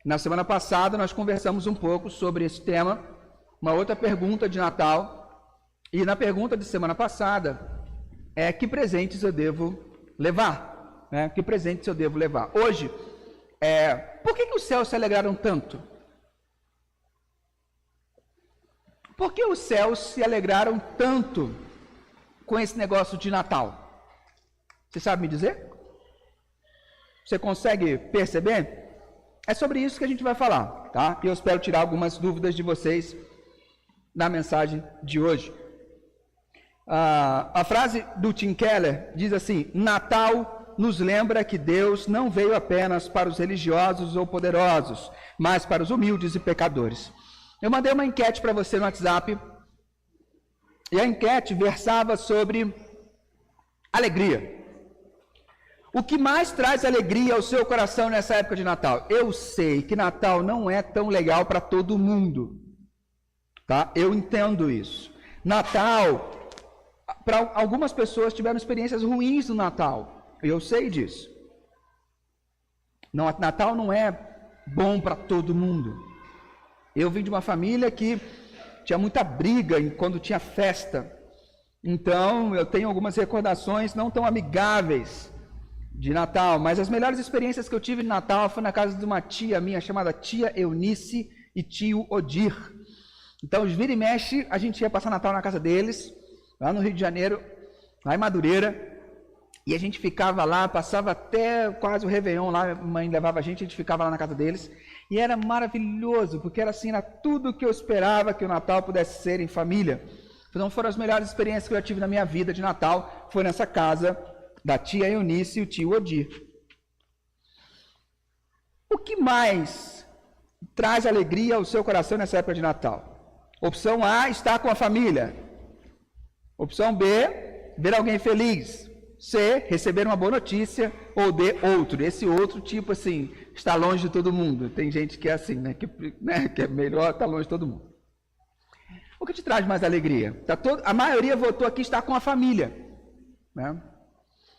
Na semana passada nós conversamos um pouco sobre esse tema, uma outra pergunta de Natal, e na pergunta de semana passada é: que presentes eu devo levar? Que presentes eu devo levar? Hoje, por que os céus se alegraram tanto? Por que os céus se alegraram tanto com esse negócio de Natal? Você sabe me dizer? Você consegue perceber? É sobre isso que a gente vai falar, tá? E eu espero tirar algumas dúvidas de vocês na mensagem de hoje. A frase do Tim Keller diz assim: Natal nos lembra que Deus não veio apenas para os religiosos ou poderosos, mas para os humildes e pecadores. Eu mandei uma enquete para você no WhatsApp, e a enquete versava sobre alegria. O que mais traz alegria ao seu coração nessa época de Natal? Eu sei que Natal não é tão legal para todo mundo, tá? Eu entendo isso. Natal, para algumas pessoas tiveram experiências ruins no Natal, eu sei disso. Natal não é bom para todo mundo. Eu vim de uma família que tinha muita briga quando tinha festa. Então, eu tenho algumas recordações não tão amigáveis de Natal, mas as melhores experiências que eu tive de Natal foi na casa de uma tia minha, chamada tia Eunice e tio Odir. Então, vira e mexe, a gente ia passar Natal na casa deles, lá no Rio de Janeiro, lá em Madureira, e a gente ficava lá, passava até quase o Réveillon lá, a mãe levava a gente ficava lá na casa deles, e era maravilhoso, porque era assim, era tudo que eu esperava que o Natal pudesse ser em família. Então, foram as melhores experiências que eu tive na minha vida de Natal, foi nessa casa da tia Eunice e o tio Odir. O que mais traz alegria ao seu coração nessa época de Natal? Opção A, estar com a família. Opção B, ver alguém feliz. C, receber uma boa notícia. Ou D, outro. Esse outro, tipo assim, está longe de todo mundo. Tem gente que é assim, né? Que é melhor estar longe de todo mundo. O que te traz mais alegria? A maioria votou aqui estar com a família, né?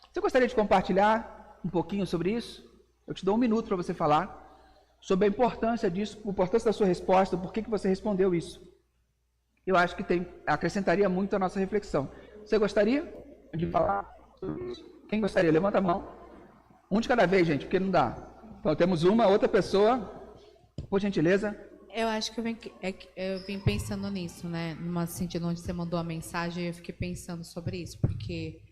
Você gostaria de compartilhar um pouquinho sobre isso? Eu te dou um minuto para você falar sobre a importância disso, a importância da sua resposta, por que você respondeu isso. Eu acho que acrescentaria muito a nossa reflexão. Você gostaria de falar sobre isso? Quem gostaria? Levanta a mão. Um de cada vez, gente, porque não dá. Então, temos outra pessoa, por gentileza. Eu acho que eu vim pensando nisso, né? Numa sentido onde você mandou a mensagem, eu fiquei pensando sobre isso, porque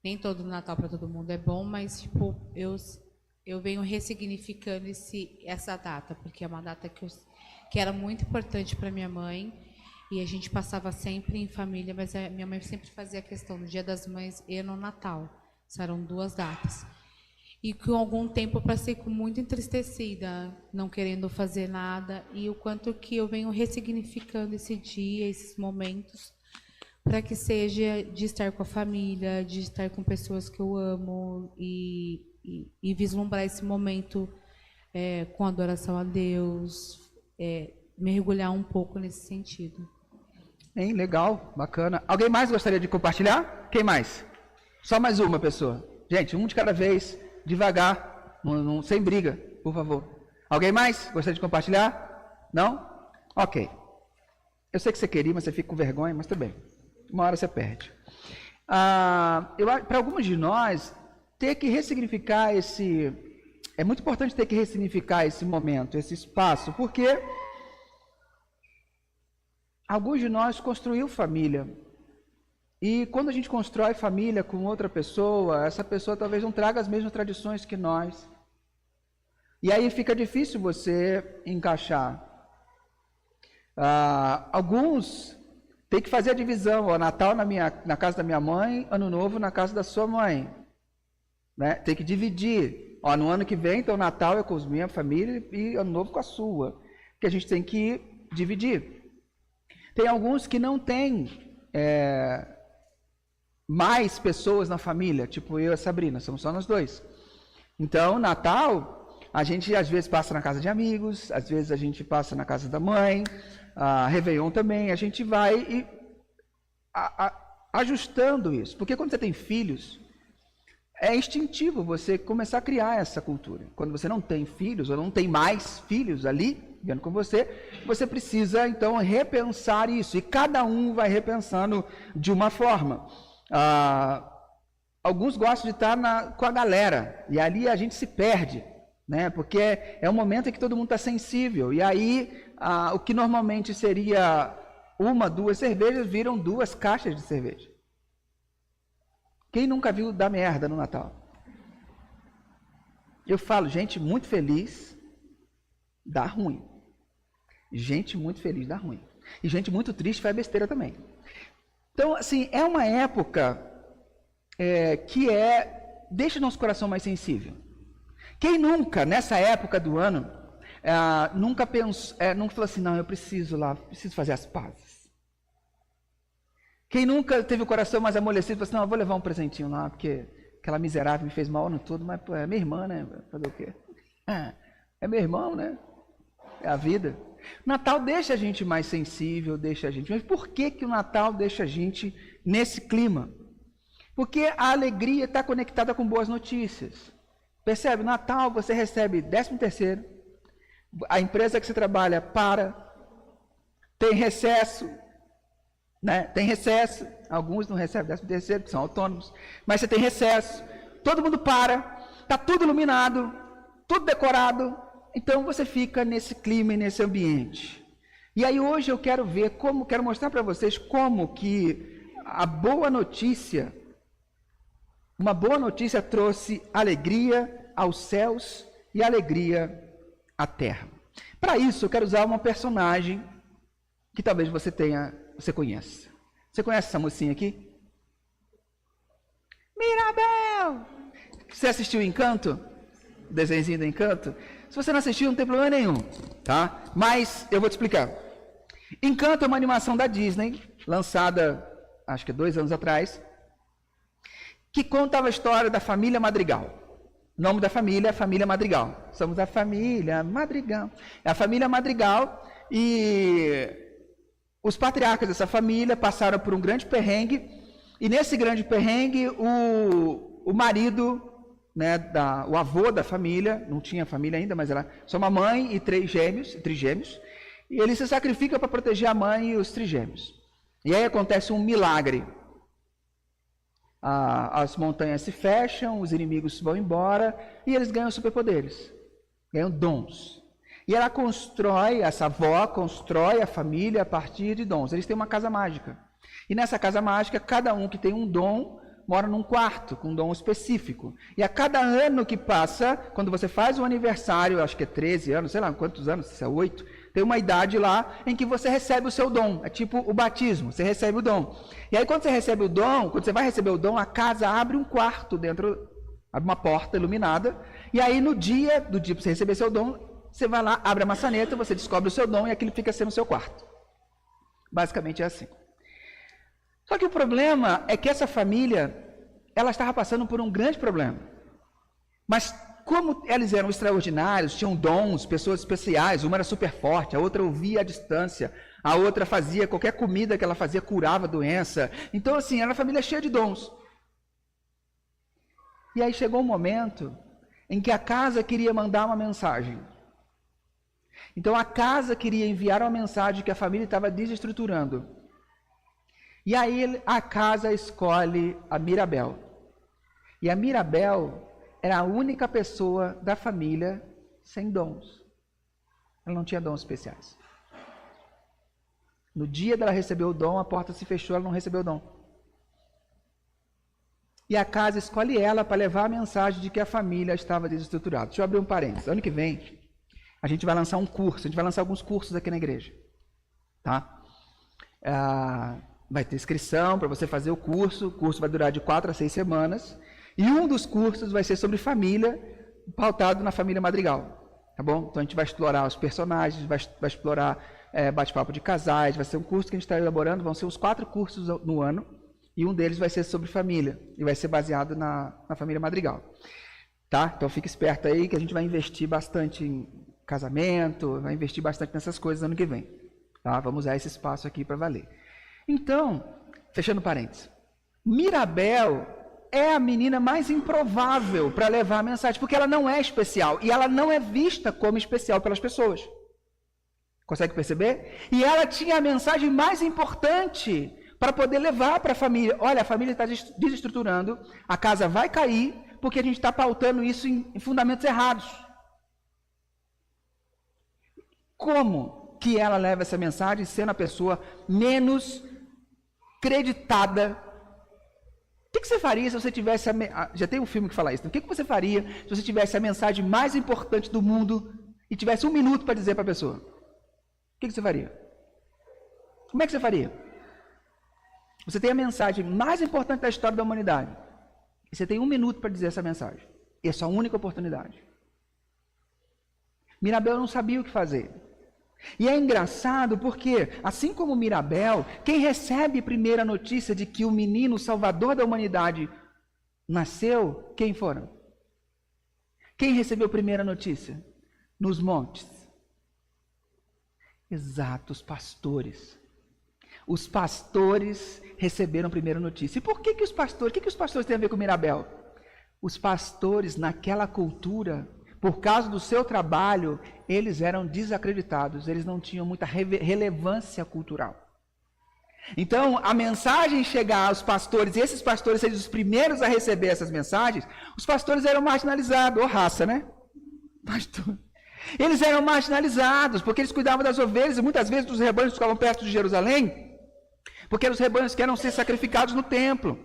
nem todo Natal para todo mundo é bom, mas tipo, eu venho ressignificando essa data, porque é uma data que era muito importante para minha mãe, e a gente passava sempre em família, mas a minha mãe sempre fazia questão do Dia das Mães e no Natal. Essas eram duas datas. E com algum tempo eu passei muito entristecida, não querendo fazer nada, e o quanto que eu venho ressignificando esse dia, esses momentos, para que seja de estar com a família, de estar com pessoas que eu amo e vislumbrar esse momento com adoração a Deus, mergulhar um pouco nesse sentido. Legal, bacana. Alguém mais gostaria de compartilhar? Quem mais? Só mais uma pessoa. Gente, um de cada vez, devagar, sem briga, por favor. Alguém mais gostaria de compartilhar? Não? Ok. Eu sei que você queria, mas você fica com vergonha, mas tudo bem. Uma hora você perde. Para alguns de nós, ter que ressignificar é muito importante ter que ressignificar esse momento, esse espaço, porque alguns de nós construiu família. E quando a gente constrói família com outra pessoa, essa pessoa talvez não traga as mesmas tradições que nós. E aí fica difícil você encaixar. Alguns tem que fazer a divisão, Natal na casa da minha mãe, Ano Novo na casa da sua mãe. Né? Tem que dividir. No ano que vem, então, Natal é com a minha família e Ano Novo com a sua. Que a gente tem que dividir. Tem alguns que não têm mais pessoas na família, tipo eu e a Sabrina, somos só nós dois. Então, Natal, a gente às vezes passa na casa de amigos, às vezes a gente passa na casa da mãe, Réveillon também, a gente vai ajustando isso. Porque quando você tem filhos, é instintivo você começar a criar essa cultura. Quando você não tem filhos, ou não tem mais filhos ali, vivendo com você, você precisa, então, repensar isso. E cada um vai repensando de uma forma. Alguns gostam de estar com a galera, e ali a gente se perde, né? Porque é um momento em que todo mundo está sensível. E aí, o que normalmente seria 1, 2 cervejas, viram 2 caixas de cerveja. Quem nunca viu dar merda no Natal? Eu falo, gente muito feliz dá ruim. Gente muito feliz dá ruim. E gente muito triste faz besteira também. Então, assim, é uma época que deixa o nosso coração mais sensível. Quem nunca, nessa época do ano, nunca pensou, nunca falou assim, não, eu preciso fazer as pazes. Quem nunca teve o coração mais amolecido, falou assim, não, eu vou levar um presentinho lá, porque aquela miserável me fez mal no tudo, mas pô, é minha irmã, né? Fazer o quê? É meu irmão, né? É a vida. O Natal deixa a gente mais sensível, mas por que o Natal deixa a gente nesse clima? Porque a alegria está conectada com boas notícias. Percebe? No Natal você recebe 13º, a empresa que você trabalha tem recesso, né? Tem recesso, alguns não recebem 13º, porque são autônomos, mas você tem recesso, todo mundo está tudo iluminado, tudo decorado, então você fica nesse clima e nesse ambiente. E aí hoje eu quero mostrar para vocês como que uma boa notícia trouxe alegria aos céus e alegria à terra. Para isso eu quero usar uma personagem que talvez você conheça. Você conhece essa mocinha aqui? Mirabel! Você assistiu Encanto? O desenhozinho do Encanto? Se você não assistiu, não tem problema nenhum, tá? Mas eu vou te explicar. Encanto é uma animação da Disney, lançada, acho que 2 anos atrás, que contava a história da família Madrigal. O nome da família é a família Madrigal. Somos a família Madrigal. É a família Madrigal e os patriarcas dessa família passaram por um grande perrengue, e nesse grande perrengue, o marido, né, o avô da família, não tinha família ainda, mas era só uma mãe e 3 trigêmeos, e ele se sacrifica para proteger a mãe e os trigêmeos. E aí acontece um milagre. As montanhas se fecham, os inimigos vão embora, e eles ganham superpoderes, ganham dons. E essa avó constrói a família a partir de dons. Eles têm uma casa mágica. E nessa casa mágica, cada um que tem um dom, mora num quarto, com um dom específico. E a cada ano que passa, quando você faz um aniversário, acho que é 13 anos, sei lá quantos anos, se é 8, tem uma idade lá em que você recebe o seu dom. É tipo o batismo, você recebe o dom. E aí quando você recebe o dom, quando você vai receber o dom, a casa abre um quarto dentro, abre uma porta iluminada, e aí no dia para você receber seu dom, você vai lá, abre a maçaneta, você descobre o seu dom e aquilo fica sendo o seu quarto. Basicamente é assim. Só que o problema é que essa família, ela estava passando por um grande problema. Mas como eles eram extraordinários, tinham dons, pessoas especiais, uma era super forte, a outra ouvia à distância, a outra fazia qualquer comida que ela fazia, curava a doença. Então, assim, era uma família cheia de dons. E aí chegou um momento em que a casa queria mandar uma mensagem. Então a casa queria enviar uma mensagem que a família estava desestruturando. E aí a casa escolhe a Mirabel. E a Mirabel era a única pessoa da família sem dons. Ela não tinha dons especiais. No dia dela receber o dom, a porta se fechou, ela não recebeu o dom. E a casa escolhe ela para levar a mensagem de que a família estava desestruturada. Deixa eu abrir um parênteses. Ano que vem, a gente vai lançar um curso. A gente vai lançar alguns cursos aqui na igreja. Tá? Vai ter inscrição para você fazer o curso. O curso vai durar de 4 a 6 semanas. E um dos cursos vai ser sobre família, pautado na família Madrigal. Tá bom? Então a gente vai explorar os personagens, vai explorar bate-papo de casais. Vai ser um curso que a gente está elaborando. Vão ser uns 4 cursos no ano. E um deles vai ser sobre família. E vai ser baseado na família Madrigal. Tá? Então fique esperto aí que a gente vai investir bastante em casamento, vai investir bastante nessas coisas ano que vem. Tá? Vamos usar esse espaço aqui para valer. Então, fechando parênteses. Mirabel é a menina mais improvável para levar a mensagem, porque ela não é especial e ela não é vista como especial pelas pessoas. Consegue perceber? E ela tinha a mensagem mais importante para poder levar para a família. Olha, a família está desestruturando, a casa vai cair, porque a gente está pautando isso em fundamentos errados. Como que ela leva essa mensagem sendo a pessoa menos creditada? O que você faria se você tivesse... Já tem um filme que fala isso. O que você faria se você tivesse a mensagem mais importante do mundo e tivesse 1 minuto para dizer para a pessoa? O que você faria? Como é que você faria? Você tem a mensagem mais importante da história da humanidade. E você tem 1 minuto para dizer essa mensagem. E é sua única oportunidade. Mirabel não sabia o que fazer. E é engraçado porque, assim como Mirabel, quem recebe primeiro a notícia de que o menino, o salvador da humanidade, nasceu, quem foram? Quem recebeu primeiro a notícia? Nos montes. Exato, os pastores. Os pastores receberam primeiro a notícia. E por que os pastores? O que os pastores têm a ver com Mirabel? Os pastores, naquela cultura, por causa do seu trabalho, eles eram desacreditados, eles não tinham muita relevância cultural. Então, a mensagem chegar aos pastores, e esses pastores serem os primeiros a receber essas mensagens, os pastores eram marginalizados, ou raça, né? Pastor. Eles eram marginalizados, porque eles cuidavam das ovelhas, e muitas vezes os rebanhos que ficavam perto de Jerusalém, porque eram os rebanhos que eram ser sacrificados no templo.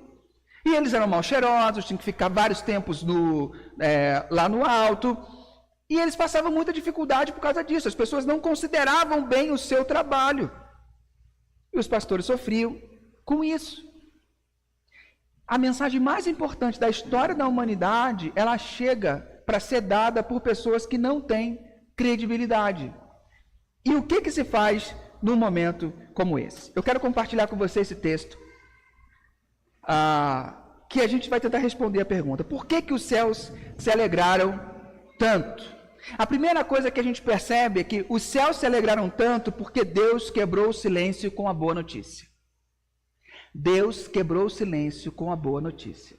E eles eram mal cheirosos, tinham que ficar vários tempos lá no alto. E eles passavam muita dificuldade por causa disso. As pessoas não consideravam bem o seu trabalho. E os pastores sofriam com isso. A mensagem mais importante da história da humanidade, ela chega para ser dada por pessoas que não têm credibilidade. E o que se faz num momento como esse? Eu quero compartilhar com você esse texto. Que a gente vai tentar responder a pergunta: por que os céus se alegraram tanto? A primeira coisa que a gente percebe é que os céus se alegraram tanto porque Deus quebrou o silêncio com a boa notícia. Deus quebrou o silêncio com a boa notícia.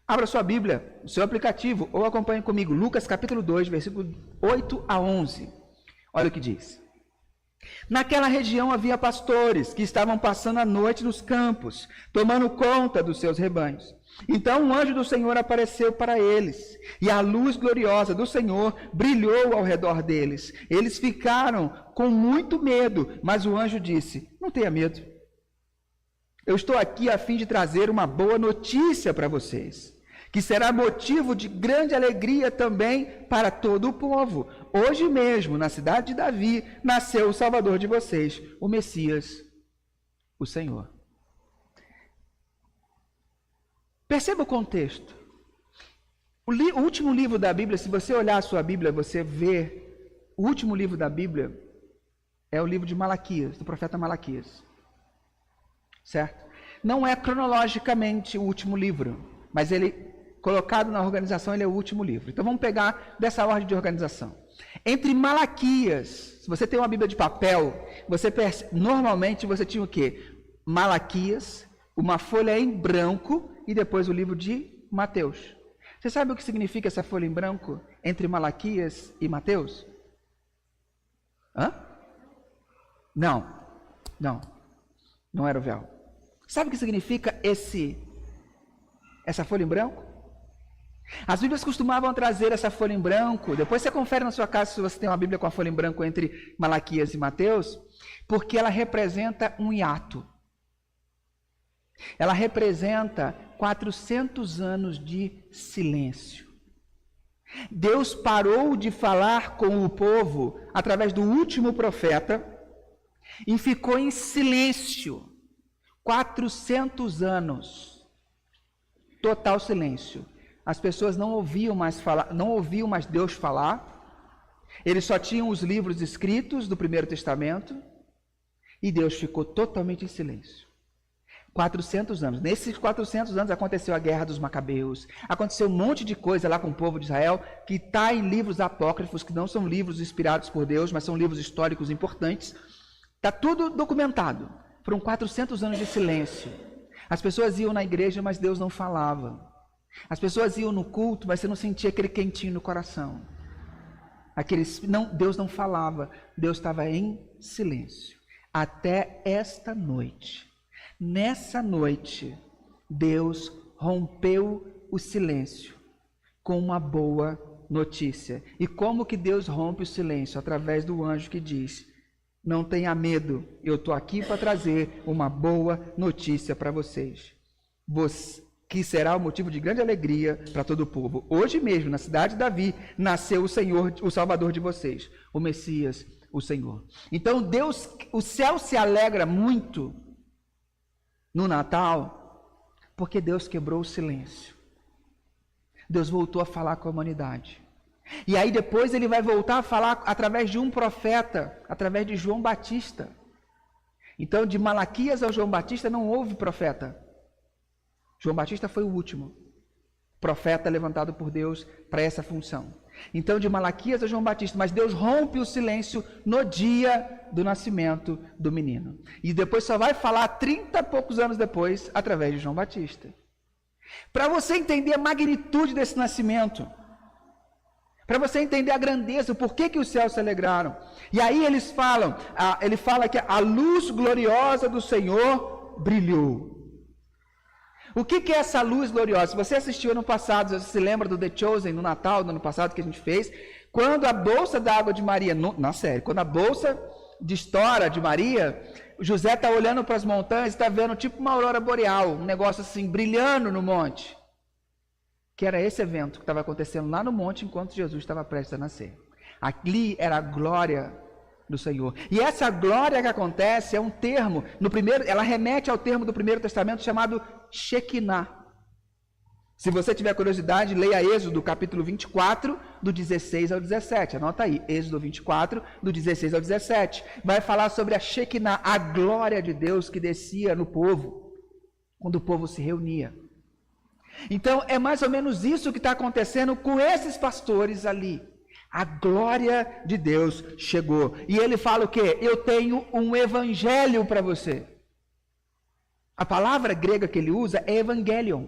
Abra sua Bíblia, o seu aplicativo, ou acompanhe comigo, Lucas capítulo 2, versículo 8 a 11. Olha o que diz. Naquela região havia pastores que estavam passando a noite nos campos, tomando conta dos seus rebanhos. Então um anjo do Senhor apareceu para eles, e a luz gloriosa do Senhor brilhou ao redor deles. Eles ficaram com muito medo, mas o anjo disse: não tenha medo. Eu estou aqui a fim de trazer uma boa notícia para vocês, que será motivo de grande alegria também para todo o povo. Hoje mesmo, na cidade de Davi, nasceu o Salvador de vocês, o Messias, o Senhor. Perceba o contexto. O último livro da Bíblia, se você olhar a sua Bíblia, você vê, o último livro da Bíblia é o livro de Malaquias, do profeta Malaquias. Certo? Não é cronologicamente o último livro, mas ele, colocado na organização, ele é o último livro. Então vamos pegar dessa ordem de organização. Entre Malaquias, se você tem uma Bíblia de papel, normalmente você tinha o quê? Malaquias, uma folha em branco e depois o livro de Mateus. Você sabe o que significa essa folha em branco entre Malaquias e Mateus? Não era o véu. Sabe o que significa essa folha em branco? As Bíblias costumavam trazer essa folha em branco. Depois você confere na sua casa se você tem uma Bíblia com a folha em branco entre Malaquias e Mateus, porque ela representa um hiato. Ela representa 400 anos de silêncio. Deus parou de falar com o povo através do último profeta e ficou em silêncio. 400 anos. Total silêncio. As pessoas não ouviam mais Deus falar. Eles só tinham os livros escritos do Primeiro Testamento e Deus ficou totalmente em silêncio. 400 anos. Nesses 400 anos aconteceu a Guerra dos Macabeus, aconteceu um monte de coisa lá com o povo de Israel, que está em livros apócrifos, que não são livros inspirados por Deus, mas são livros históricos importantes. Está tudo documentado. Foram 400 anos de silêncio. As pessoas iam na igreja, mas Deus não falava. As pessoas iam no culto, mas você não sentia aquele quentinho no coração. Deus não falava, Deus estava em silêncio. Até esta noite. Nessa noite, Deus rompeu o silêncio com uma boa notícia. E como que Deus rompe o silêncio? Através do anjo que diz: não tenha medo, eu estou aqui para trazer uma boa notícia para vocês. Que será o motivo de grande alegria para todo o povo. Hoje mesmo, na cidade de Davi, nasceu o Senhor, o Salvador de vocês, o Messias, o Senhor. Então Deus, o céu se alegra muito no Natal, porque Deus quebrou o silêncio. Deus voltou a falar com a humanidade. E aí depois ele vai voltar a falar através de um profeta, através de João Batista. Então de Malaquias ao João Batista não houve profeta. João Batista foi o último profeta levantado por Deus para essa função. Então de Malaquias a João Batista, mas Deus rompe o silêncio no dia do nascimento do menino. E depois só vai falar 30 e poucos anos depois, através de João Batista. Para você entender a magnitude desse nascimento, para você entender a grandeza, o porquê que os céus se alegraram. E aí ele fala que a luz gloriosa do Senhor brilhou. O que é essa luz gloriosa? Se você assistiu ano passado, você se lembra do The Chosen, no Natal do ano passado que a gente fez, quando a bolsa d'água de Maria, quando a bolsa de estora de Maria, José está olhando para as montanhas e está vendo tipo uma aurora boreal, um negócio assim, brilhando no monte. Que era esse evento que estava acontecendo lá no monte enquanto Jesus estava prestes a nascer. Ali era a glória do Senhor. E essa glória que acontece é um termo, ela remete ao termo do Primeiro Testamento chamado Shekinah. Se você tiver curiosidade, leia Êxodo capítulo 24, do 16 ao 17. Anota aí, Êxodo 24, do 16 ao 17. Vai falar sobre a Shekinah, a glória de Deus que descia no povo, quando o povo se reunia. Então, é mais ou menos isso que está acontecendo com esses pastores ali. A glória de Deus chegou. E ele fala o quê? Eu tenho um evangelho para você. A palavra grega que ele usa é evangelion.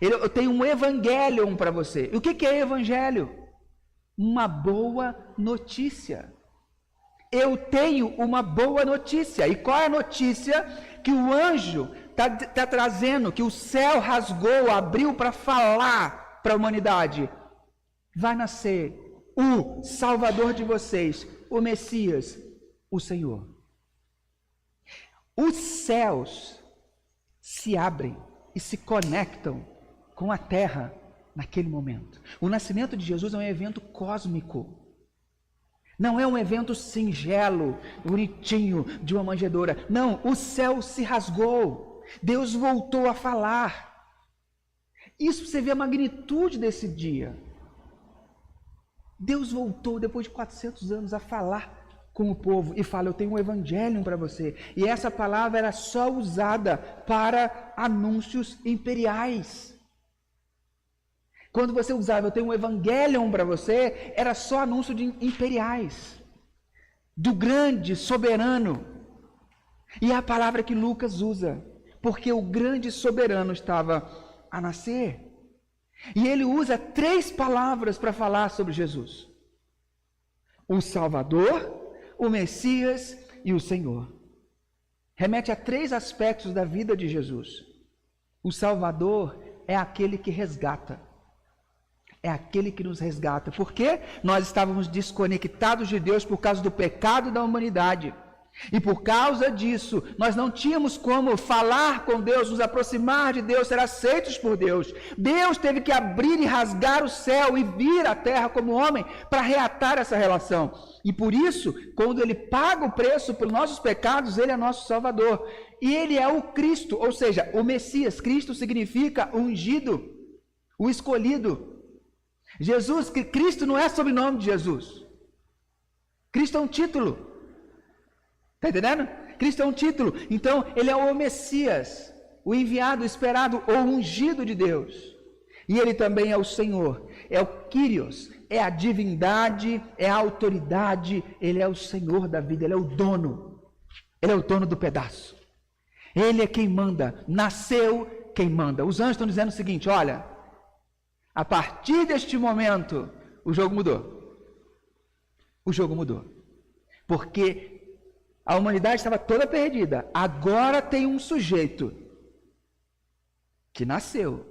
Eu tenho um evangelion para você. E o que é evangelho? Uma boa notícia. Eu tenho uma boa notícia. E qual é a notícia? Que o anjo está trazendo, que o céu rasgou, abriu para falar para a humanidade. Vai nascer o Salvador de vocês, o Messias, o Senhor. Os céus se abrem e se conectam com a terra naquele momento. O nascimento de Jesus é um evento cósmico. Não é um evento singelo, bonitinho, de uma manjedoura. Não, o céu se rasgou. Deus voltou a falar. Isso você vê a magnitude desse dia. Deus voltou depois de 400 anos a falar com o povo e fala: eu tenho um evangelho para você. E essa palavra era só usada para anúncios imperiais. Quando você usava eu tenho um evangelho para você, era só anúncio de imperiais, do grande soberano. E é a palavra que Lucas usa, porque o grande soberano estava a nascer. E ele usa 3 palavras para falar sobre Jesus: o Salvador, o Messias e o Senhor. Remete a 3 aspectos da vida de Jesus. O Salvador é aquele que resgata. É aquele que nos resgata. Porque nós estávamos desconectados de Deus por causa do pecado da humanidade. E por causa disso, nós não tínhamos como falar com Deus, nos aproximar de Deus, ser aceitos por Deus. Deus teve que abrir e rasgar o céu e vir à terra como homem para reatar essa relação. E por isso, quando Ele paga o preço pelos nossos pecados, Ele é nosso Salvador. E Ele é o Cristo, ou seja, o Messias. Cristo significa o ungido, o escolhido. Cristo não é sobrenome de Jesus. Cristo é um título. Está entendendo? Cristo é um título. Então, Ele é o Messias, o enviado, o esperado, o ungido de Deus. E Ele também é o Senhor, é o Kyrios, é a divindade, é a autoridade. Ele é o Senhor da vida, Ele é o dono. Ele é o dono do pedaço. Ele é quem manda. Nasceu quem manda. Os anjos estão dizendo o seguinte: olha, a partir deste momento, o jogo mudou. O jogo mudou. Porque a humanidade estava toda perdida. Agora tem um sujeito que nasceu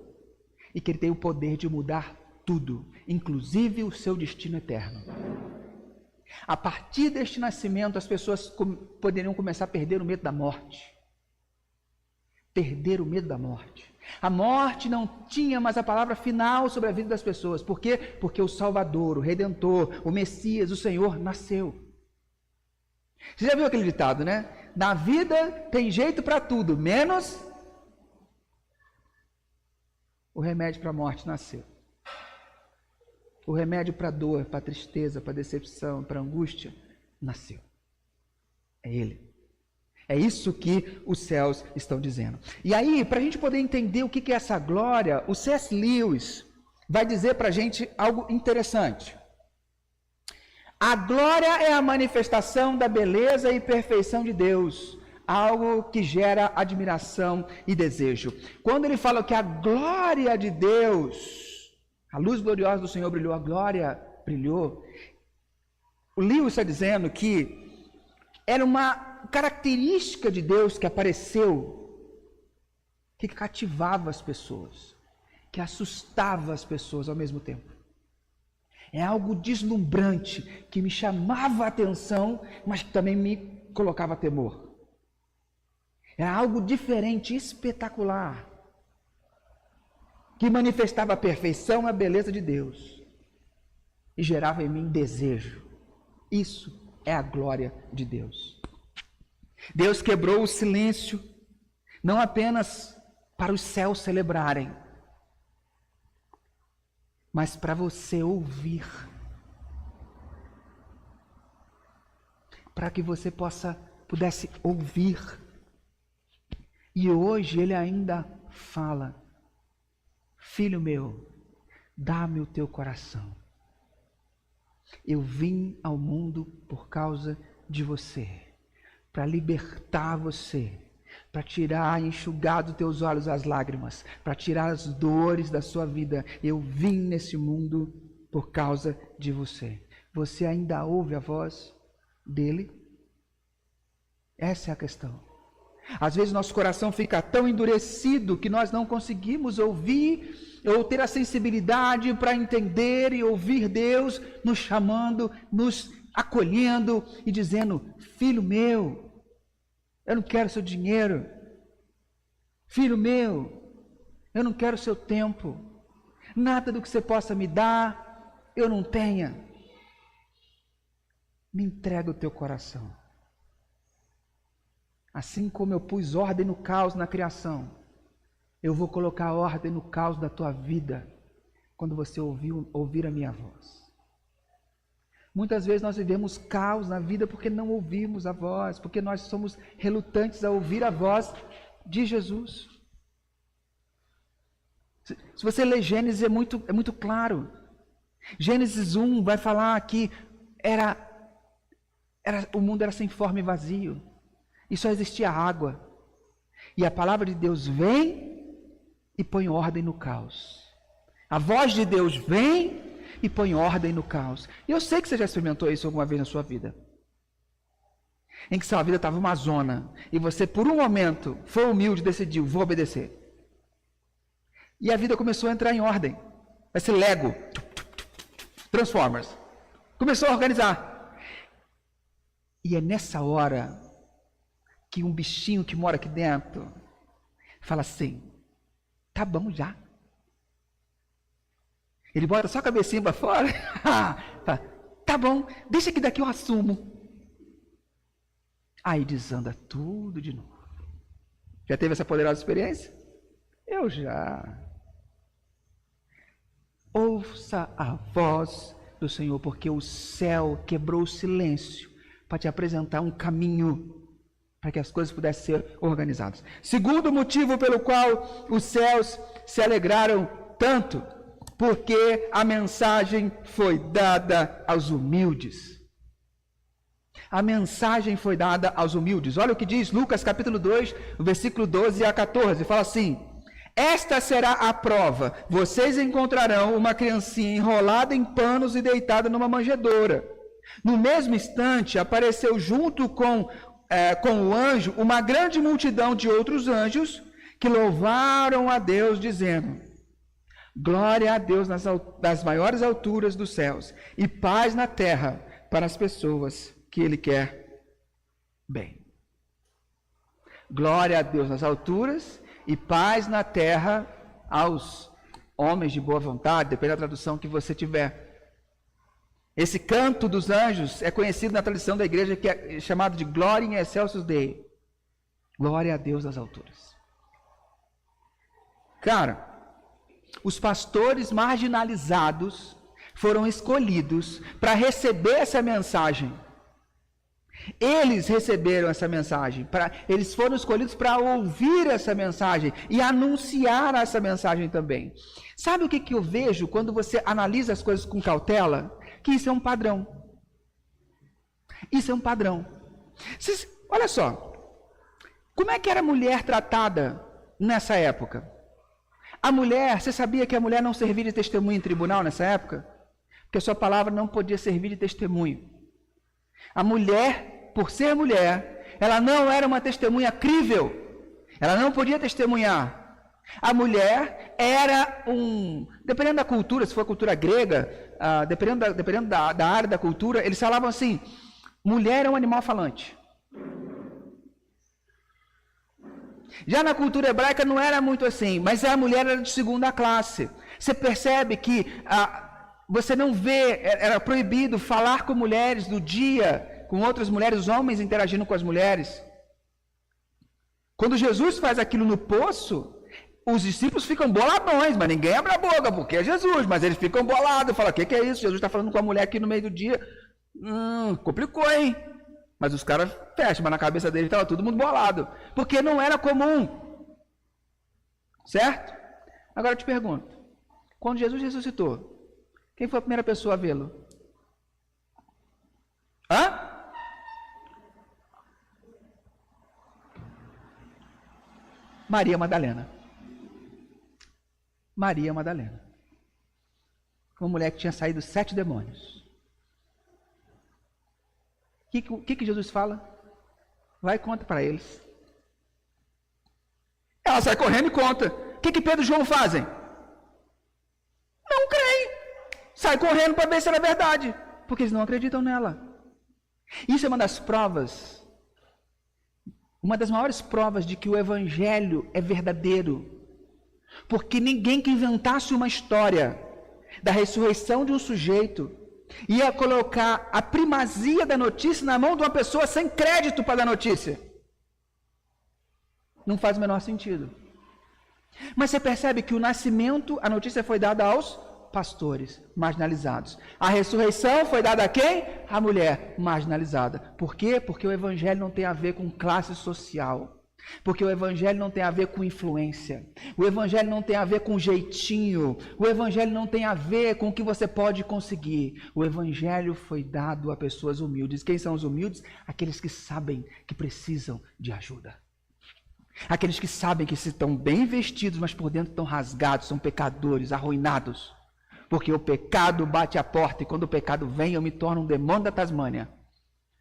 e que ele tem o poder de mudar tudo, inclusive o seu destino eterno. A partir deste nascimento, as pessoas poderiam começar a perder o medo da morte. Perder o medo da morte. A morte não tinha mais a palavra final sobre a vida das pessoas. Por quê? Porque o Salvador, o Redentor, o Messias, o Senhor nasceu. Você já viu aquele ditado, né? Na vida tem jeito para tudo, menos o remédio para a morte nasceu. O remédio para a dor, para a tristeza, para a decepção, para a angústia, nasceu. É Ele. É isso que os céus estão dizendo. E aí, para a gente poder entender o que é essa glória, o C.S. Lewis vai dizer para a gente algo interessante. A glória é a manifestação da beleza e perfeição de Deus, algo que gera admiração e desejo. Quando ele fala que a glória de Deus, a luz gloriosa do Senhor brilhou, a glória brilhou, o Lewis está dizendo que era uma característica de Deus que apareceu, que cativava as pessoas, que assustava as pessoas ao mesmo tempo. É algo deslumbrante, que me chamava a atenção, mas que também me colocava temor. É algo diferente, espetacular, que manifestava a perfeição e a beleza de Deus e gerava em mim desejo. Isso é a glória de Deus. Deus quebrou o silêncio, não apenas para os céus celebrarem, mas para você ouvir, para que você pudesse ouvir. E hoje Ele ainda fala: filho meu, dá-me o teu coração. Eu vim ao mundo por causa de você, para libertar você, para tirar, enxugar dos teus olhos as lágrimas, para tirar as dores da sua vida. Eu vim nesse mundo por causa de você. Você ainda ouve a voz dele? Essa é a questão. Às vezes nosso coração fica tão endurecido que nós não conseguimos ouvir ou ter a sensibilidade para entender e ouvir Deus nos chamando, nos acolhendo e dizendo: filho meu, eu não quero seu dinheiro. Filho meu, eu não quero seu tempo. Nada do que você possa me dar, eu não tenha. Me entrega o teu coração. Assim como eu pus ordem no caos na criação, eu vou colocar ordem no caos da tua vida quando você ouvir a minha voz. Muitas vezes nós vivemos caos na vida porque não ouvimos a voz, porque nós somos relutantes a ouvir a voz de Jesus. Se você ler Gênesis, é muito claro. Gênesis 1 vai falar que o mundo era sem forma e vazio, e só existia água. E a palavra de Deus vem e põe ordem no caos. A voz de Deus vem e põe ordem no caos. E eu sei que você já experimentou isso alguma vez na sua vida, em que sua vida estava uma zona, e você por um momento foi humilde e decidiu: vou obedecer. E a vida começou a entrar em ordem. Vai ser Lego, Transformers. Começou a organizar. E é nessa hora que um bichinho que mora aqui dentro fala assim: tá bom já. Ele bota só a cabecinha para fora. Fala: tá bom, deixa que daqui eu assumo. Aí desanda tudo de novo. Já teve essa poderosa experiência? Eu já. Ouça a voz do Senhor, porque o céu quebrou o silêncio para te apresentar um caminho para que as coisas pudessem ser organizadas. Segundo motivo pelo qual os céus se alegraram tanto, porque a mensagem foi dada aos humildes. A mensagem foi dada aos humildes. Olha o que diz Lucas capítulo 2, versículo 12 a 14. Fala assim: Esta será a prova. Vocês encontrarão uma criancinha enrolada em panos e deitada numa manjedoura. No mesmo instante, apareceu junto com o anjo uma grande multidão de outros anjos que louvaram a Deus, dizendo: glória a Deus nas maiores alturas dos céus e paz na terra para as pessoas que Ele quer bem. Glória a Deus nas alturas e paz na terra aos homens de boa vontade, depende da tradução que você tiver. Esse canto dos anjos é conhecido na tradição da igreja, que é chamado de Gloria in excelsis Dei. Glória a Deus nas alturas. Cara, os pastores marginalizados foram escolhidos para receber essa mensagem. Eles receberam essa mensagem, eles foram escolhidos para ouvir essa mensagem e anunciar essa mensagem também. Sabe o que eu vejo quando você analisa as coisas com cautela? Que isso é um padrão. Isso é um padrão. Olha só, como é que era a mulher tratada nessa época? A mulher, você sabia que a mulher não servia de testemunho em tribunal nessa época? Porque a sua palavra não podia servir de testemunho. A mulher, por ser mulher, ela não era uma testemunha crível. Ela não podia testemunhar. A mulher era dependendo da cultura, se for a cultura grega, dependendo da área da cultura, eles falavam assim: mulher é um animal falante. Já na cultura hebraica não era muito assim, mas a mulher era de segunda classe. Você percebe que você não vê, era proibido falar com mulheres no dia, com outras mulheres, os homens interagindo com as mulheres. Quando Jesus faz aquilo no poço, os discípulos ficam boladões, mas ninguém abre a boca, porque é Jesus, mas eles ficam bolados, falam: o que é isso? Jesus está falando com a mulher aqui no meio do dia. Complicou, hein? Mas os caras fecham, mas na cabeça deles estava todo mundo bolado, porque não era comum. Certo? Agora eu te pergunto, quando Jesus ressuscitou, quem foi a primeira pessoa a vê-lo? Maria Madalena. Maria Madalena. Uma mulher que tinha saído 7 demônios. O que Jesus fala? Vai e conta para eles. Ela sai correndo e conta. O que Pedro e João fazem? Não creem. Sai correndo para ver se era verdade, porque eles não acreditam nela. Isso é uma das provas, uma das maiores provas de que o evangelho é verdadeiro. Porque ninguém que inventasse uma história da ressurreição de um sujeito ia colocar a primazia da notícia na mão de uma pessoa sem crédito para dar notícia. Não faz o menor sentido. Mas você percebe que o nascimento, a notícia foi dada aos pastores marginalizados. A ressurreição foi dada a quem? A mulher marginalizada. Por quê? Porque o evangelho não tem a ver com classe social. Porque o evangelho não tem a ver com influência. O evangelho não tem a ver com jeitinho. O evangelho não tem a ver com o que você pode conseguir. O evangelho foi dado a pessoas humildes. Quem são os humildes? Aqueles que sabem que precisam de ajuda. Aqueles que sabem que estão bem vestidos, mas por dentro estão rasgados, são pecadores, arruinados. Porque o pecado bate a porta e quando o pecado vem eu me torno um demônio da Tasmânia.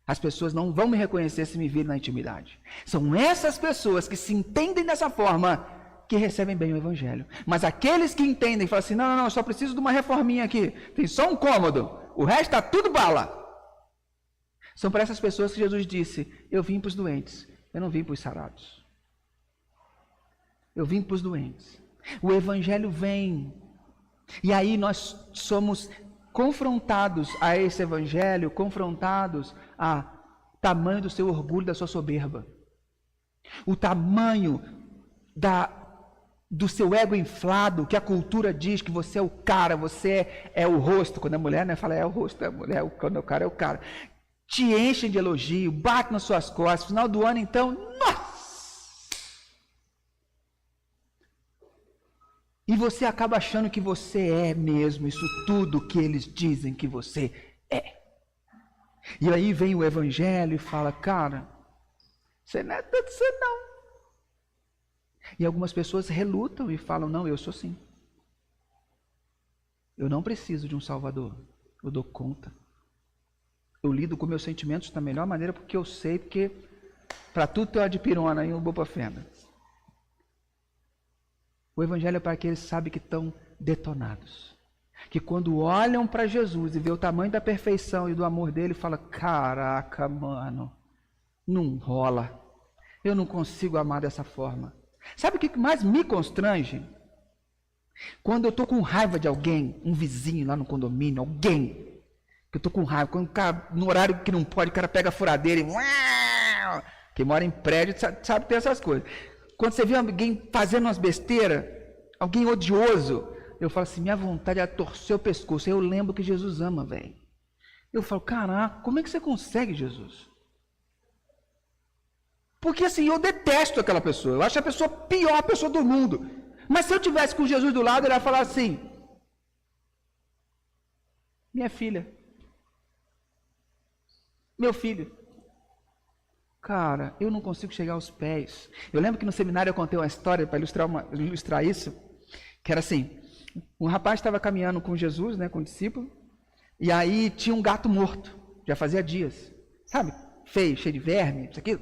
As pessoas não vão me reconhecer se me virem na intimidade. São essas pessoas que se entendem dessa forma que recebem bem o evangelho. Mas aqueles que entendem e falam assim: não, eu só preciso de uma reforminha aqui. Tem só um cômodo, o resto está tudo bala. São para essas pessoas que Jesus disse: eu vim para os doentes, eu não vim para os sarados. Eu vim para os doentes. O evangelho vem. E aí nós somos confrontados a esse evangelho, confrontados a tamanho do seu orgulho, da sua soberba. O tamanho do seu ego inflado, que a cultura diz que você é o cara, você é o rosto. Quando a mulher, né, fala é o rosto, a mulher, quando o cara é o cara. Te enchem de elogio, bate nas suas costas. Final do ano, então, nossa! E você acaba achando que você é mesmo isso tudo que eles dizem que você é. E aí vem o evangelho e fala: cara, você não é tudo isso não. E algumas pessoas relutam e falam, não, eu sou assim. Eu não preciso de um Salvador. Eu dou conta. Eu lido com meus sentimentos da melhor maneira porque eu sei, porque para tudo tem uma dipirona e um bupafena. O Evangelho é para aqueles que sabem que estão detonados. Que quando olham para Jesus e vê o tamanho da perfeição e do amor dele, fala, caraca, mano, não rola. Eu não consigo amar dessa forma. Sabe o que mais me constrange? Quando eu estou com raiva de alguém, um vizinho lá no condomínio, alguém, que eu estou com raiva, quando o cara, no horário que não pode, o cara pega a furadeira e... Quem mora em prédio sabe ter essas coisas. Quando você vê alguém fazendo umas besteiras, alguém odioso, eu falo assim, minha vontade é torcer o pescoço. Eu lembro que Jesus ama, velho. Eu falo, caraca, como é que você consegue, Jesus? Porque assim, eu detesto aquela pessoa. Eu acho a pessoa a pior pessoa do mundo. Mas se eu tivesse com Jesus do lado, ele ia falar assim, minha filha, meu filho, cara, eu não consigo chegar aos pés. Eu lembro que no seminário eu contei uma história para ilustrar isso, que era assim, um rapaz estava caminhando com Jesus, né, com o discípulo, e aí tinha um gato morto, já fazia dias, sabe, feio, cheio de verme, isso aqui.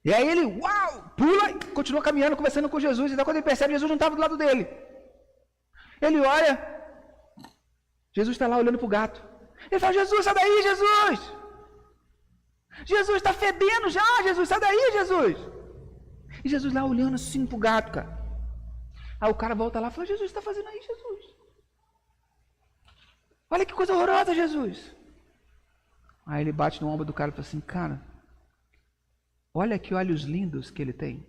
E aí ele, uau, pula e continua caminhando, conversando com Jesus, e então quando ele percebe, Jesus não estava do lado dele. Ele olha, Jesus está lá olhando para o gato. Ele fala, Jesus, sai daí, Jesus! Jesus está fedendo já, Jesus, sai daí, Jesus! E Jesus lá olhando assim para o gato, cara. Aí o cara volta lá e fala, Jesus, está fazendo aí, Jesus? Olha que coisa horrorosa, Jesus! Aí ele bate no ombro do cara e fala assim, cara, olha que olhos lindos que ele tem.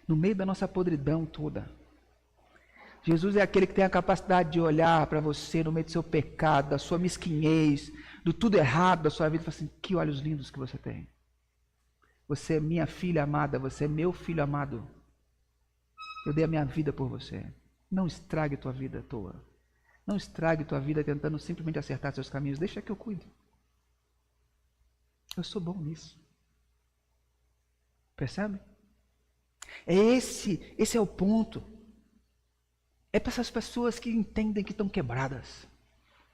No meio da nossa podridão toda, Jesus é aquele que tem a capacidade de olhar para você no meio do seu pecado, da sua mesquinhez, do tudo errado da sua vida, e falar assim, que olhos lindos que você tem. Você é minha filha amada, você é meu filho amado. Eu dei a minha vida por você. Não estrague tua vida à toa. Não estrague tua vida tentando simplesmente acertar seus caminhos. Deixa que eu cuide. Eu sou bom nisso. Percebe? Esse é o ponto. É para essas pessoas que entendem que estão quebradas.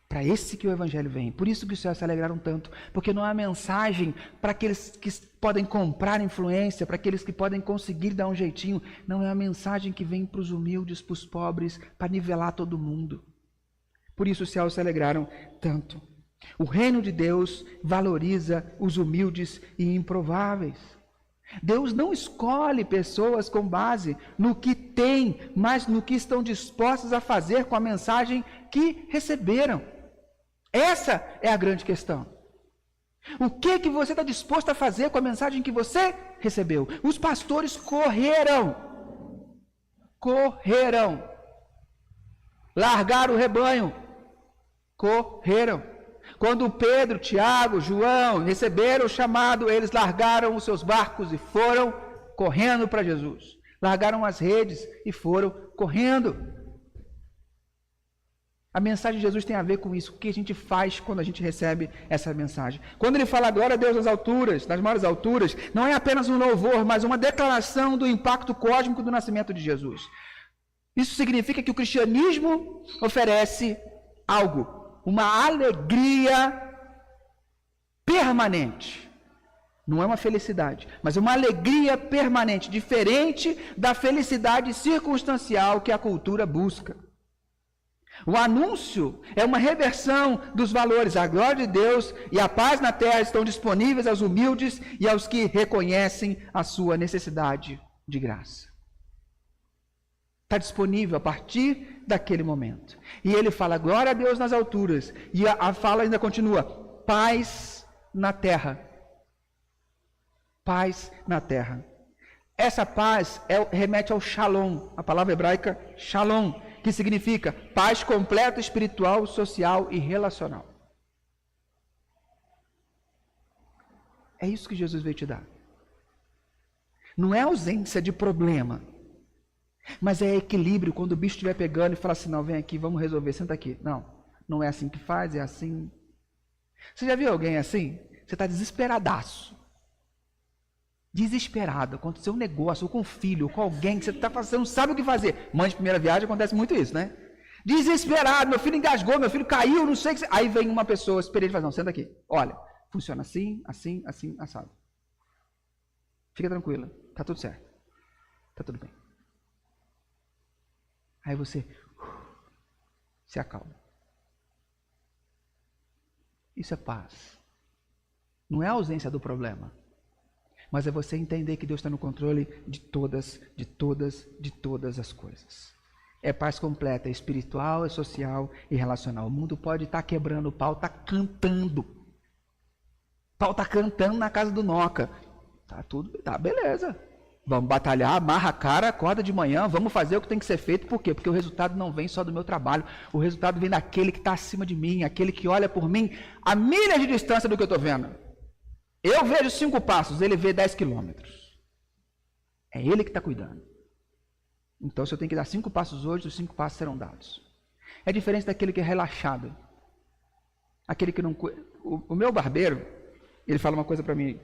Para esse que o Evangelho vem. Por isso que os céus se alegraram tanto. Porque não é uma mensagem para aqueles que podem comprar influência, para aqueles que podem conseguir dar um jeitinho. Não é uma mensagem que vem para os humildes, para os pobres, para nivelar todo mundo. Por isso os céus se alegraram tanto. O reino de Deus valoriza os humildes e improváveis. Deus não escolhe pessoas com base no que têm, mas no que estão dispostas a fazer com a mensagem que receberam. Essa é a grande questão. O que você está disposto a fazer com a mensagem que você recebeu? Os pastores correram. Largaram o rebanho. Correram. Quando Pedro, Tiago, João receberam o chamado, eles largaram os seus barcos e foram correndo para Jesus. Largaram as redes e foram correndo. A mensagem de Jesus tem a ver com isso. O que a gente faz quando a gente recebe essa mensagem? Quando ele fala glória a Deus nas alturas, nas maiores alturas, não é apenas um louvor, mas uma declaração do impacto cósmico do nascimento de Jesus. Isso significa que o cristianismo oferece algo. Uma alegria permanente. Não é uma felicidade, mas uma alegria permanente, diferente da felicidade circunstancial que a cultura busca. O anúncio é uma reversão dos valores. A glória de Deus e a paz na terra estão disponíveis aos humildes e aos que reconhecem a sua necessidade de graça. Está disponível a partir daquele momento. E ele fala, glória a Deus nas alturas. E a fala ainda continua, paz na terra. Paz na terra. Essa paz remete ao shalom, a palavra hebraica shalom, que significa paz completa, espiritual, social e relacional. É isso que Jesus veio te dar. Não é ausência de problema. Mas é equilíbrio quando o bicho estiver pegando e fala assim, não, vem aqui, vamos resolver, senta aqui. Não, não é assim que faz, é assim. Você já viu alguém assim? Você está desesperadaço. desesperado, aconteceu um negócio, ou com um filho, ou com alguém que você não sabe o que fazer. Mãe de primeira viagem acontece muito isso, né? Desesperado, meu filho engasgou, meu filho caiu, não sei o que. Aí vem uma pessoa experiente e fala, não, senta aqui. Olha, funciona assim, assim, assim, assado. Fica tranquila, tá tudo certo. Tá tudo bem. Aí você se acalma. Isso é paz. Não é a ausência do problema, mas é você entender que Deus está no controle de todas as coisas. É paz completa, é espiritual, é social e relacional. O mundo pode estar quebrando o pau, está cantando. O pau está cantando na casa do Noca. Tá tudo, tá, beleza. Vamos batalhar, amarra a cara, acorda de manhã, vamos fazer o que tem que ser feito. Por quê? Porque o resultado não vem só do meu trabalho. O resultado vem daquele que está acima de mim, aquele que olha por mim a milhas de distância do que eu estou vendo. Eu vejo 5 passos, ele vê 10 quilômetros. É ele que está cuidando. Então, se eu tenho que dar 5 passos hoje, os 5 passos serão dados. É diferente daquele que é relaxado. Aquele que não... O meu barbeiro, ele fala uma coisa para mim.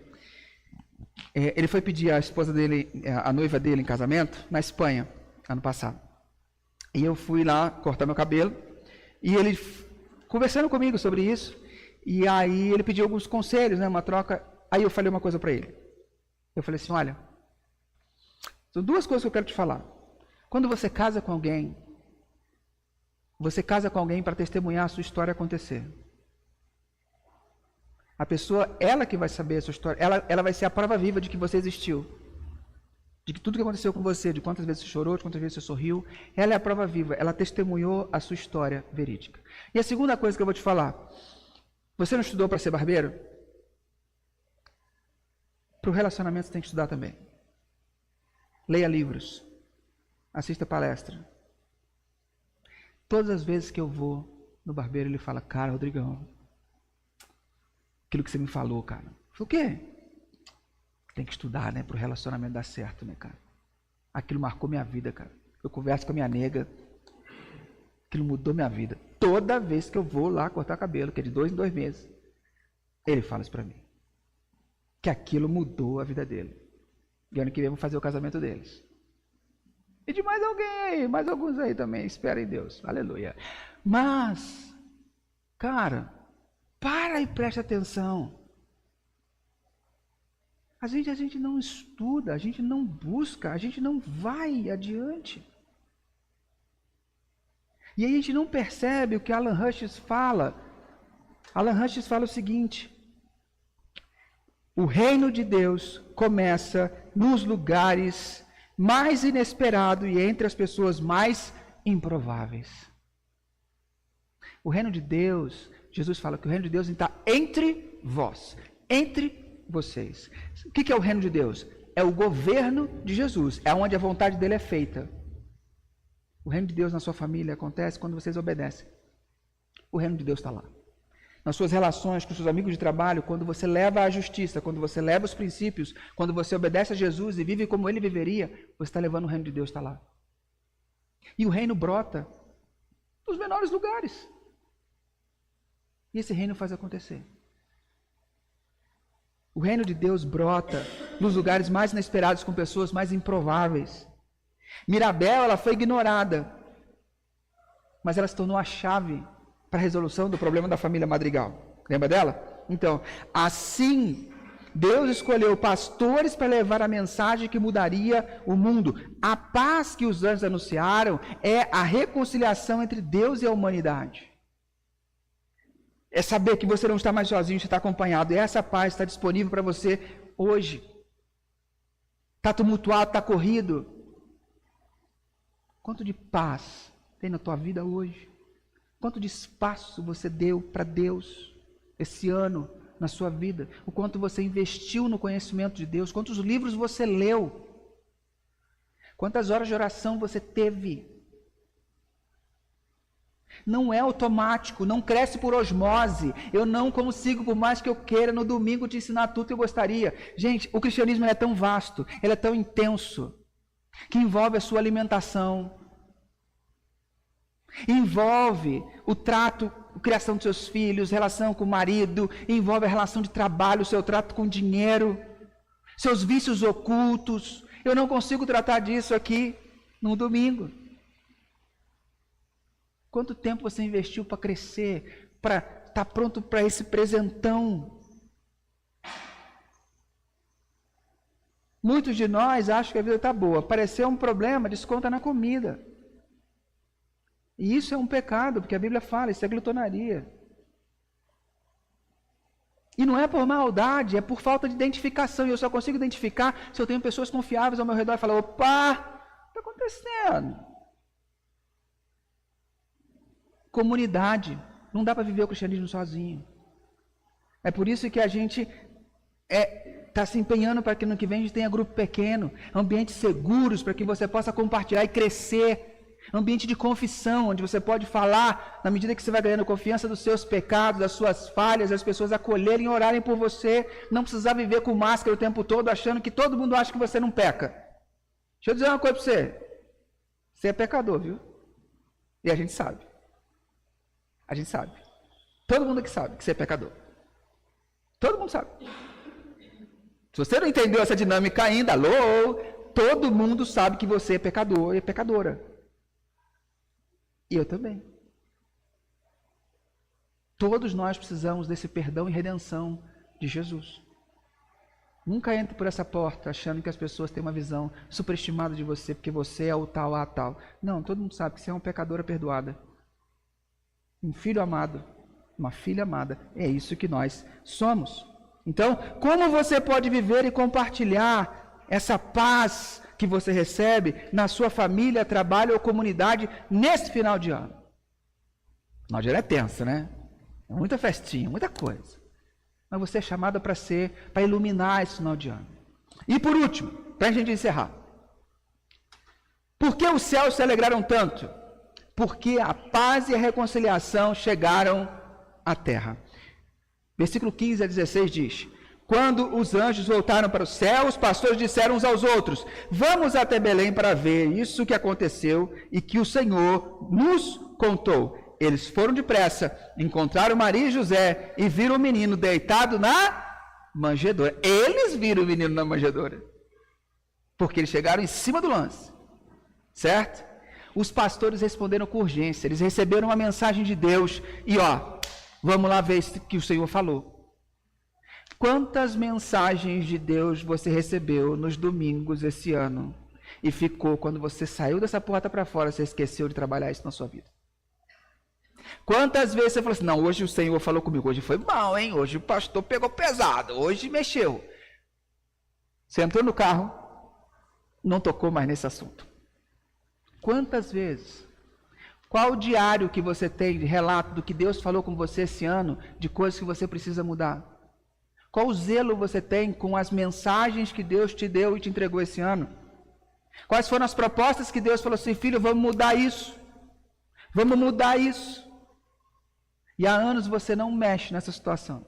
Ele foi pedir a esposa dele, a noiva dele em casamento, na Espanha, ano passado. E eu fui lá cortar meu cabelo, e ele conversando comigo sobre isso, e aí ele pediu alguns conselhos, né, uma troca. Aí eu falei uma coisa para ele. Eu falei assim, olha, são 2 coisas que eu quero te falar. Quando você casa com alguém para testemunhar a sua história acontecer. A pessoa, ela que vai saber a sua história, ela vai ser a prova viva de que você existiu. De que tudo que aconteceu com você, de quantas vezes você chorou, de quantas vezes você sorriu, ela é a prova viva, ela testemunhou a sua história verídica. E a segunda coisa que eu vou te falar, você não estudou para ser barbeiro? Para o relacionamento você tem que estudar também. Leia livros. Assista palestra. Todas as vezes que eu vou no barbeiro, ele fala, cara, Rodrigão, aquilo que você me falou, cara. Eu falei, o quê? Tem que estudar, né, para o relacionamento dar certo, né, cara? Aquilo marcou minha vida, cara. Eu converso com a minha nega, aquilo mudou minha vida. Toda vez que eu vou lá cortar cabelo, que é de 2 em 2 meses, ele fala isso para mim. Que aquilo mudou a vida dele. E ano que vem vamos fazer o casamento deles. E de mais alguém aí, mais alguns aí também, espera em Deus, aleluia. Mas, cara, para e preste atenção. A gente não estuda, a gente não busca, a gente não vai adiante. E aí a gente não percebe o que Alan Hirsch fala. Alan Hirsch fala o seguinte, o reino de Deus começa nos lugares mais inesperados e entre as pessoas mais improváveis. O reino de Deus, Jesus fala que o reino de Deus está entre vós, entre vocês. O que é o reino de Deus? É o governo de Jesus, é onde a vontade dele é feita. O reino de Deus na sua família acontece quando vocês obedecem. O reino de Deus está lá. Nas suas relações com seus amigos de trabalho, quando você leva a justiça, quando você leva os princípios, quando você obedece a Jesus e vive como ele viveria, você está levando o reino de Deus, está lá. E o reino brota dos menores lugares. E esse reino faz acontecer. O reino de Deus brota nos lugares mais inesperados, com pessoas mais improváveis. Mirabel, ela foi ignorada, mas ela se tornou a chave para a resolução do problema da família Madrigal. Lembra dela? Então, assim, Deus escolheu pastores para levar a mensagem que mudaria o mundo. A paz que os anjos anunciaram é a reconciliação entre Deus e a humanidade. É saber que você não está mais sozinho, você está acompanhado. E essa paz está disponível para você hoje. Está tumultuado, está corrido. Quanto de paz tem na tua vida hoje? Quanto de espaço você deu para Deus esse ano na sua vida? O quanto você investiu no conhecimento de Deus? Quantos livros você leu? Quantas horas de oração você teve? Não é automático, não cresce por osmose. Eu não consigo, por mais que eu queira, no domingo te ensinar tudo que eu gostaria. Gente, o cristianismo é tão vasto, ele é tão intenso, que envolve a sua alimentação, envolve o trato, a criação dos seus filhos, relação com o marido, envolve a relação de trabalho, o seu trato com o dinheiro, seus vícios ocultos. Eu não consigo tratar disso aqui no domingo. Quanto tempo você investiu para crescer, para estar pronto para esse presentão? Muitos de nós acham que a vida está boa. Apareceu um problema, desconta na comida. E isso é um pecado, porque a Bíblia fala, isso é glutonaria. E não é por maldade, é por falta de identificação. E eu só consigo identificar se eu tenho pessoas confiáveis ao meu redor e falar, opa, o que está acontecendo? Comunidade. Não dá para viver o cristianismo sozinho. É por isso que a gente está se empenhando para que no que vem a gente tenha grupo pequeno, ambientes seguros para que você possa compartilhar e crescer. Ambiente de confissão, onde você pode falar, na medida que você vai ganhando confiança dos seus pecados, das suas falhas, as pessoas acolherem e orarem por você, não precisar viver com máscara o tempo todo, achando que todo mundo acha que você não peca. Deixa eu dizer uma coisa para você. Você é pecador, viu? E a gente sabe. A gente sabe. Todo mundo aqui sabe que você é pecador. Todo mundo sabe. Se você não entendeu essa dinâmica ainda, alô, todo mundo sabe que você é pecador e pecadora. E eu também. Todos nós precisamos desse perdão e redenção de Jesus. Nunca entre por essa porta achando que as pessoas têm uma visão superestimada de você, porque você é o tal, a tal. Não, todo mundo sabe que você é uma pecadora perdoada. Um filho amado, uma filha amada. É isso que nós somos. Então, como você pode viver e compartilhar essa paz que você recebe na sua família, trabalho ou comunidade nesse final de ano? Final de ano é tenso, né? É muita festinha, muita coisa. Mas você é chamado para iluminar esse final de ano. E por último, para a gente encerrar. Por que os céus se alegraram tanto? Porque a paz e a reconciliação chegaram à terra. Versículo 15 a 16 diz: quando os anjos voltaram para o céu, os pastores disseram uns aos outros: vamos até Belém para ver isso que aconteceu e que o Senhor nos contou. Eles foram depressa, encontraram Maria e José e viram o menino deitado na manjedoura. Eles viram o menino na manjedoura, porque eles chegaram em cima do lance, certo? Os pastores responderam com urgência, eles receberam uma mensagem de Deus e vamos lá ver o que o Senhor falou. Quantas mensagens de Deus você recebeu nos domingos esse ano e ficou, quando você saiu dessa porta para fora, você esqueceu de trabalhar isso na sua vida? Quantas vezes você falou assim, não, hoje o Senhor falou comigo, hoje foi mal, hein? Hoje o pastor pegou pesado, hoje mexeu. Você entrou no carro, não tocou mais nesse assunto. Quantas vezes? Qual o diário que você tem de relato do que Deus falou com você esse ano, de coisas que você precisa mudar? Qual zelo você tem com as mensagens que Deus te deu e te entregou esse ano? Quais foram as propostas que Deus falou assim, filho, vamos mudar isso. Vamos mudar isso. E há anos você não mexe nessa situação.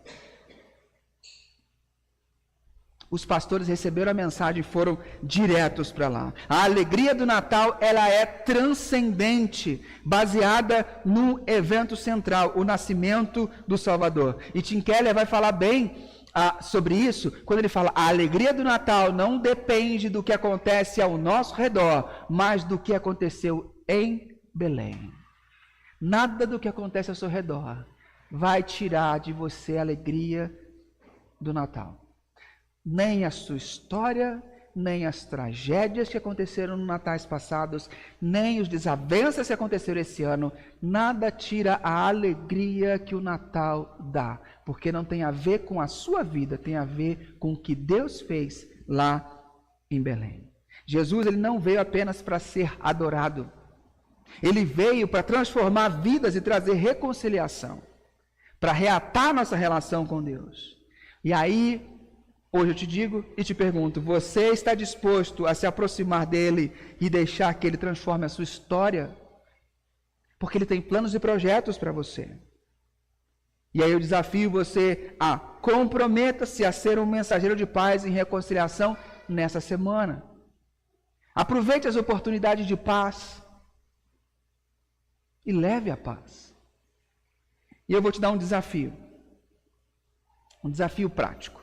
Os pastores receberam a mensagem e foram diretos para lá. A alegria do Natal, ela é transcendente, baseada no evento central, o nascimento do Salvador. E Tim Keller vai falar bem sobre isso, quando ele fala, a alegria do Natal não depende do que acontece ao nosso redor, mas do que aconteceu em Belém. Nada do que acontece ao seu redor vai tirar de você a alegria do Natal. Nem a sua história, nem as tragédias que aconteceram nos natais passados, nem os desavenças que aconteceram esse ano, nada tira a alegria que o Natal dá, porque não tem a ver com a sua vida, tem a ver com o que Deus fez lá em Belém. Jesus, ele não veio apenas para ser adorado, ele veio para transformar vidas e trazer reconciliação, para reatar nossa relação com Deus. E aí, hoje eu te digo e te pergunto, você está disposto a se aproximar dele e deixar que ele transforme a sua história? Porque ele tem planos e projetos para você. E aí eu desafio você a comprometa-se a ser um mensageiro de paz e reconciliação nessa semana. Aproveite as oportunidades de paz e leve a paz. E eu vou te dar um desafio prático.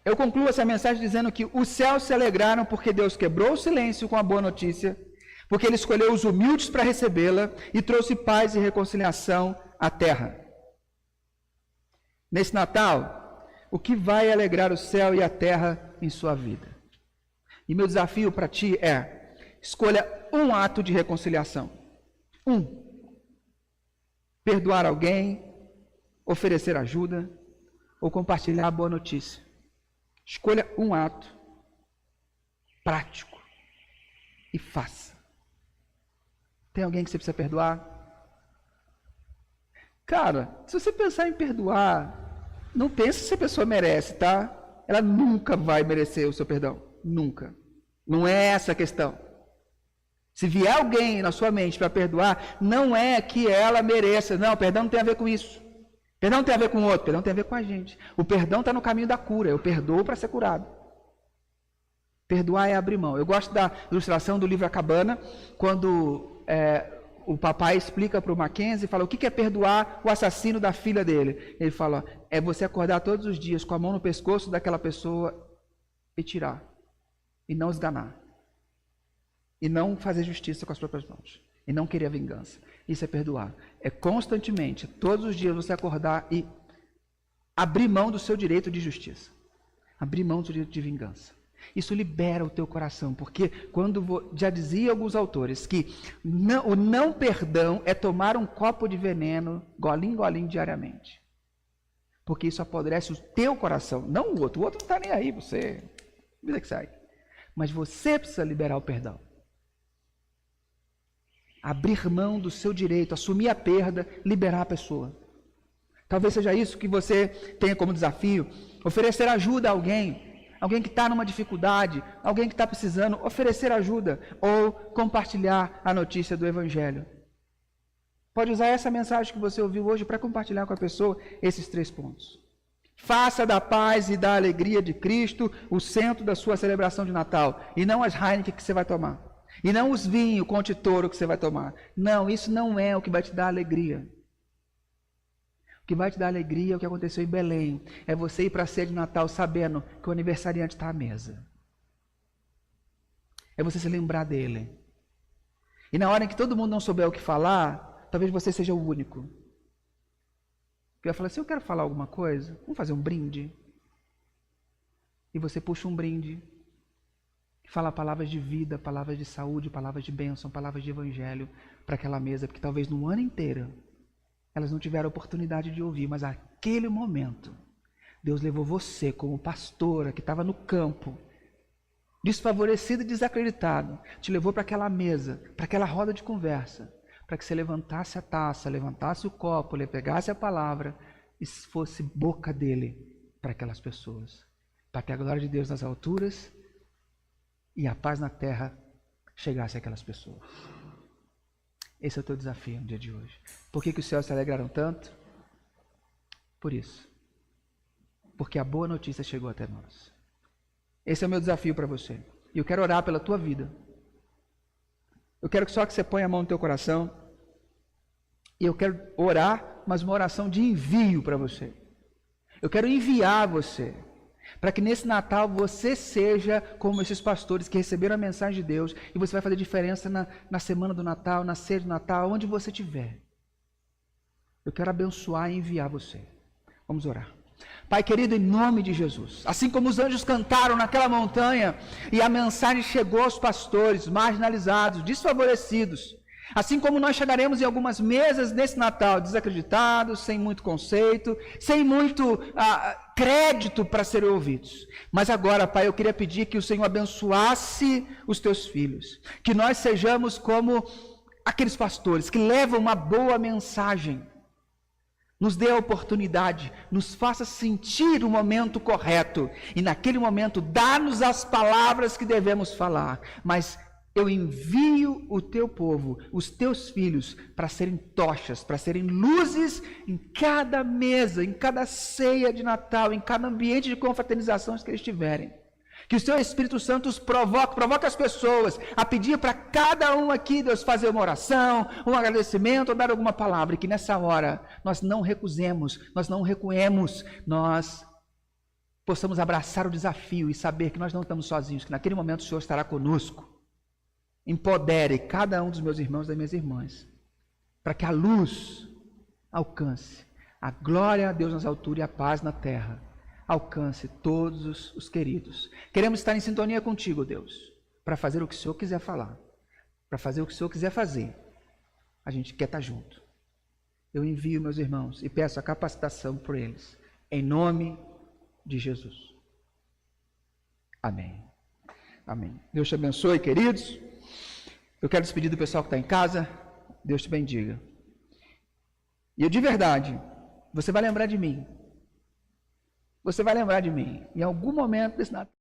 eu concluo essa mensagem dizendo que os céus se alegraram porque Deus quebrou o silêncio com a boa notícia, porque Ele escolheu os humildes para recebê-la e trouxe paz e reconciliação à terra. Nesse Natal, o que vai alegrar o céu e a terra em sua vida? E meu desafio para ti é, escolha um ato de reconciliação. Perdoar alguém, oferecer ajuda ou compartilhar a boa notícia. Escolha um ato prático e faça. Tem alguém que você precisa perdoar? Cara, se você pensar em perdoar, não pense se a pessoa merece, tá? Ela nunca vai merecer o seu perdão. Nunca. Não é essa a questão. Se vier alguém na sua mente para perdoar, não é que ela mereça. Não, perdão não tem a ver com isso. Perdão não tem a ver com o outro, perdão tem a ver com a gente. O perdão está no caminho da cura. Eu perdoo para ser curado. Perdoar é abrir mão. Eu gosto da ilustração do livro A Cabana, quando o papai explica para o Mackenzie e fala, o que é perdoar o assassino da filha dele? Ele fala, é você acordar todos os dias com a mão no pescoço daquela pessoa e tirar. E não esganar. E não fazer justiça com as próprias mãos. E não querer a vingança. Isso é perdoar. É constantemente, todos os dias, você acordar e abrir mão do seu direito de justiça. Abrir mão do seu direito de vingança. Isso libera o teu coração, porque quando já dizia alguns autores que o não perdão é tomar um copo de veneno, golinho diariamente. Porque isso apodrece o teu coração, não o outro. O outro não está nem aí, você, vida que sai. Mas você precisa liberar o perdão. Abrir mão do seu direito, assumir a perda, liberar a pessoa. Talvez seja isso que você tenha como desafio, oferecer ajuda a alguém que está numa dificuldade, alguém que está precisando, oferecer ajuda ou compartilhar a notícia do Evangelho. Pode usar essa mensagem que você ouviu hoje para compartilhar com a pessoa esses 3 pontos. Faça da paz e da alegria de Cristo o centro da sua celebração de Natal, e não as Heineken que você vai tomar. E não os vinhos com Toro que você vai tomar. Não, isso não é o que vai te dar alegria. O que vai te dar alegria é o que aconteceu em Belém. É você ir para a ceia de Natal sabendo que o aniversariante está à mesa. É você se lembrar dele. E na hora em que todo mundo não souber o que falar, talvez você seja o único. Que vai falar assim, eu quero falar alguma coisa, vamos fazer um brinde. E você puxa um brinde. Fala palavras de vida, palavras de saúde, palavras de bênção, palavras de evangelho para aquela mesa, porque talvez no ano inteiro elas não tiveram oportunidade de ouvir, mas naquele momento Deus levou você como pastora que estava no campo, desfavorecido e desacreditado, te levou para aquela mesa, para aquela roda de conversa, para que você levantasse a taça, levantasse o copo, pegasse a palavra e fosse boca dele para aquelas pessoas, para que a glória de Deus nas alturas e a paz na terra chegasse àquelas pessoas. Esse é o teu desafio no dia de hoje. Por que os céus se alegraram tanto? Por isso. Porque a boa notícia chegou até nós. Esse é o meu desafio para você. E eu quero orar pela tua vida. Eu quero só que você ponha a mão no teu coração. E eu quero orar, mas uma oração de envio para você. Eu quero enviar você. Para que nesse Natal você seja como esses pastores que receberam a mensagem de Deus e você vai fazer diferença na semana do Natal, na ceia do Natal, onde você estiver. Eu quero abençoar e enviar você. Vamos orar. Pai querido, em nome de Jesus, assim como os anjos cantaram naquela montanha e a mensagem chegou aos pastores marginalizados, desfavorecidos, assim como nós chegaremos em algumas mesas nesse Natal, desacreditados, sem muito conceito, sem muito crédito para serem ouvidos. Mas agora, Pai, eu queria pedir que o Senhor abençoasse os teus filhos, que nós sejamos como aqueles pastores que levam uma boa mensagem. Nos dê a oportunidade, nos faça sentir o momento correto e naquele momento dá-nos as palavras que devemos falar, mas eu envio o teu povo, os teus filhos, para serem tochas, para serem luzes em cada mesa, em cada ceia de Natal, em cada ambiente de confraternização que eles tiverem. Que o Seu Espírito Santo os provoque as pessoas a pedir para cada um aqui, Deus, fazer uma oração, um agradecimento, ou dar alguma palavra, e que nessa hora nós não recusemos, nós não recuemos, nós possamos abraçar o desafio e saber que nós não estamos sozinhos, que naquele momento o Senhor estará conosco. Empodere cada um dos meus irmãos e das minhas irmãs, para que a luz alcance, a glória a Deus nas alturas e a paz na terra alcance todos os queridos. Queremos estar em sintonia contigo, Deus, para fazer o que o Senhor quiser falar, para fazer o que o Senhor quiser fazer. A gente quer estar junto. Eu envio meus irmãos e peço a capacitação por eles, em nome de Jesus. Amém. Amém. Deus te abençoe, queridos. Eu quero despedir do pessoal que está em casa. Deus te bendiga. E eu de verdade, você vai lembrar de mim. Você vai lembrar de mim. Em algum momento desse Natal.